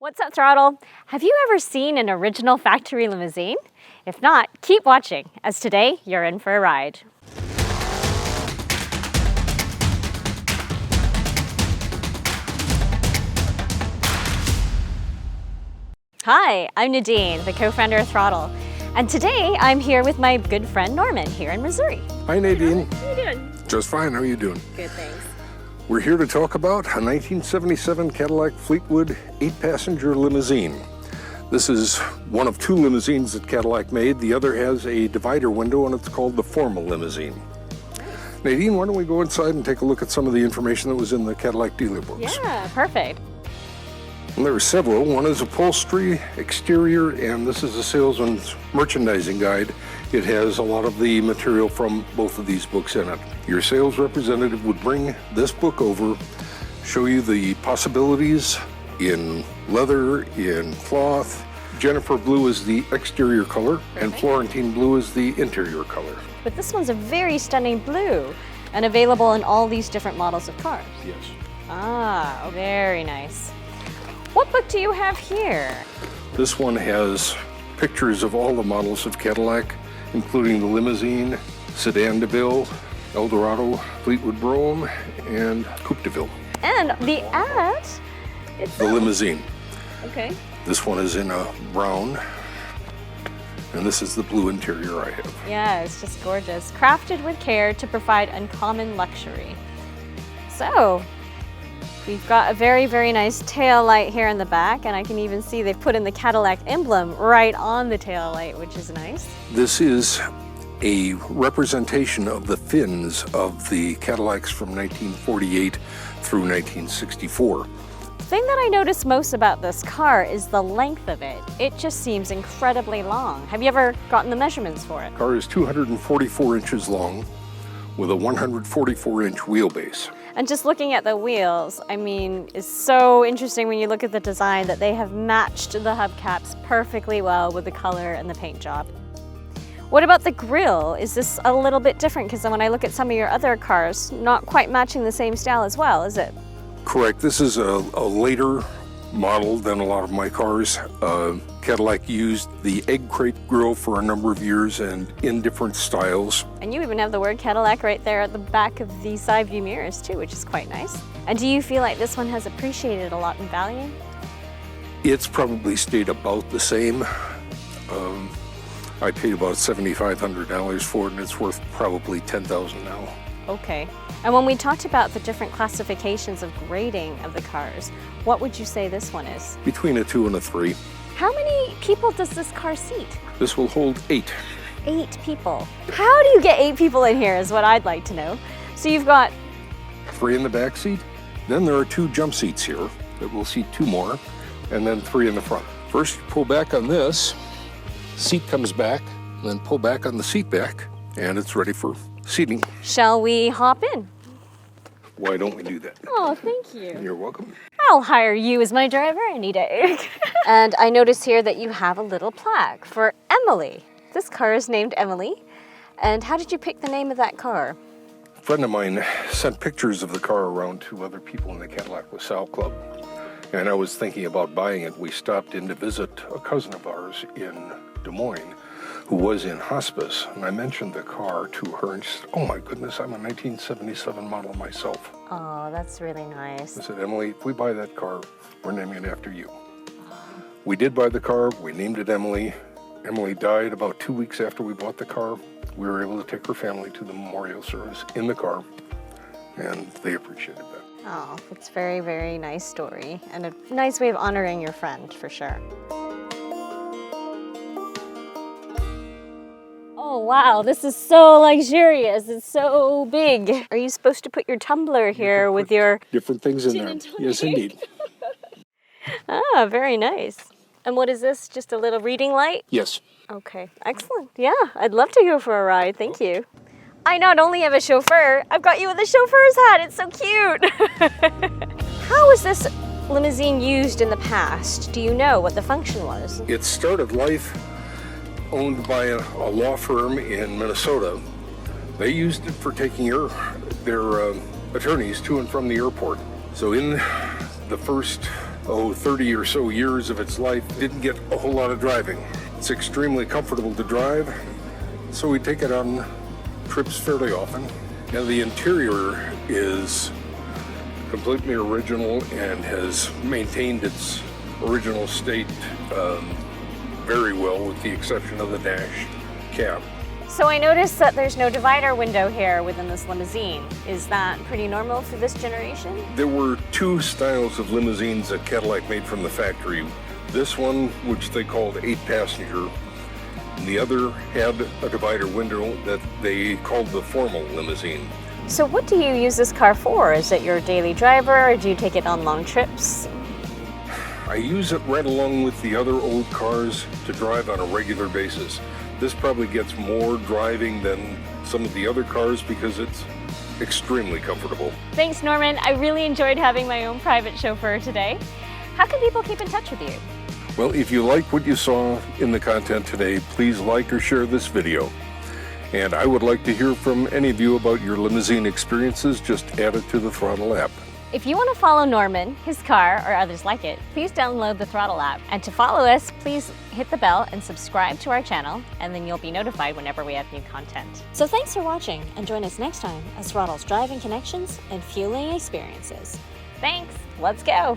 What's up, Throdle? Have you ever seen an original factory limousine? If not, keep watching, as today you're in for a ride. Hi, I'm Nadine, the co-founder of Throdle, and today I'm here with my good friend Norman here in Missouri. Hi Nadine. How are you doing? Just fine, how are you doing? Good, thanks. We're here to talk about a 1977 Cadillac Fleetwood 8-passenger limousine. This is one of two limousines that Cadillac made. The other has a divider window and it's called the formal limousine. Nadine, why don't we go inside and take a look at some of the information that was in the Cadillac dealer books? Yeah, perfect. And there are several. One is upholstery, exterior, and this is a salesman's merchandising guide. It has a lot of the material from both of these books in it. Your sales representative would bring this book over, show you the possibilities in leather, in cloth. Jennifer blue is the exterior color, and Florentine blue is the interior color. But this one's a very stunning blue and available in all these different models of cars. Yes. Ah, very nice. What book do you have here? This one has pictures of all the models of Cadillac, including the limousine, Sedan DeVille, Eldorado, Fleetwood Brougham, and Coupe DeVille. And the ad itself. The limousine. Okay. This one is in a brown, and this is the blue interior I have. Yeah, it's just gorgeous. Crafted with care to provide uncommon luxury. So, we've got a very, very nice tail light here in the back, and I can even see they've put in the Cadillac emblem right on the tail light, which is nice. This is a representation of the fins of the Cadillacs from 1948 through 1964. The thing that I notice most about this car is the length of it. It just seems incredibly long. Have you ever gotten the measurements for it? The car is 244 inches long with a 144-inch wheelbase. And just looking at the wheels, I mean, is so interesting when you look at the design that they have matched the hubcaps perfectly well with the color and the paint job. What about the grille? Is this a little bit different? Because when I look at some of your other cars, not quite matching the same style as well, is it? Correct. This is a later model than a lot of my cars. Cadillac used the egg crate grille for a number of years and in different styles. And you even have the word Cadillac right there at the back of the side view mirrors too, which is quite nice. And do you feel like this one has appreciated a lot in value? It's probably stayed about the same. I paid about $7,500 for it, and it's worth probably $10,000 now. Okay. And when we talked about the different classifications of grading of the cars, what would you say this one is? Between a 2 and a 3. How many people does this car seat? This will hold 8. 8 people. How do you get 8 people in here is what I'd like to know. So you've got 3 in the back seat. Then there are 2 jump seats here that will seat 2 more, and then 3 in the front. First, you pull back on this, seat comes back, then pull back on the seat back, and it's ready for seating. Shall we hop in? Why don't we do that? Oh, thank you. You're welcome. I'll hire you as my driver any day. And I notice here that you have a little plaque for Emily. This car is named Emily. And how did you pick the name of that car? A friend of mine sent pictures of the car around to other people in the Cadillac LaSalle Club. And I was thinking about buying it. We stopped in to visit a cousin of ours in Des Moines who was in hospice, and I mentioned the car to her, and she said, "Oh my goodness, I'm a 1977 model myself." Oh, that's really nice. I said, "Emily, if we buy that car, we're naming it after you." We did buy the car, we named it Emily. Emily died about 2 weeks after we bought the car. We were able to take her family to the memorial service in the car, and they appreciated that. Oh, it's a very, very nice story, and a nice way of honoring your friend, for sure. Oh wow, this is so luxurious. It's so big. Are you supposed to put your tumbler here with your different things in there? Yes, indeed. Ah, very nice. And what is this? Just a little reading light? Yes. Okay, excellent. Yeah, I'd love to go for a ride. Thank you. I not only have a chauffeur, I've got you with a chauffeur's hat. It's so cute. How was this limousine used in the past? Do you know what the function was? It started life owned by a law firm in Minnesota. They used it for taking their attorneys to and from the airport. So in the first 30 or so years of its life, didn't get a whole lot of driving. It's extremely comfortable to drive, so we take it on trips fairly often. Now the interior is completely original and has maintained its original state very well, with the exception of the dash cab. So I noticed that there's no divider window here within this limousine. Is that pretty normal for this generation? There were two styles of limousines that Cadillac made from the factory. This one, which they called 8-passenger, and the other had a divider window that they called the formal limousine. So what do you use this car for? Is it your daily driver, or do you take it on long trips? I use it right along with the other old cars to drive on a regular basis. This probably gets more driving than some of the other cars because it's extremely comfortable. Thanks, Norman. I really enjoyed having my own private chauffeur today. How can people keep in touch with you? Well, if you like what you saw in the content today, please like or share this video. And I would like to hear from any of you about your limousine experiences. Just add it to the Throdle app. If you want to follow Norman, his car, or others like it, please download the Throdle app. And to follow us, please hit the bell and subscribe to our channel, and then you'll be notified whenever we have new content. So thanks for watching, and join us next time as Throdle's driving connections and fueling experiences. Thanks, let's go.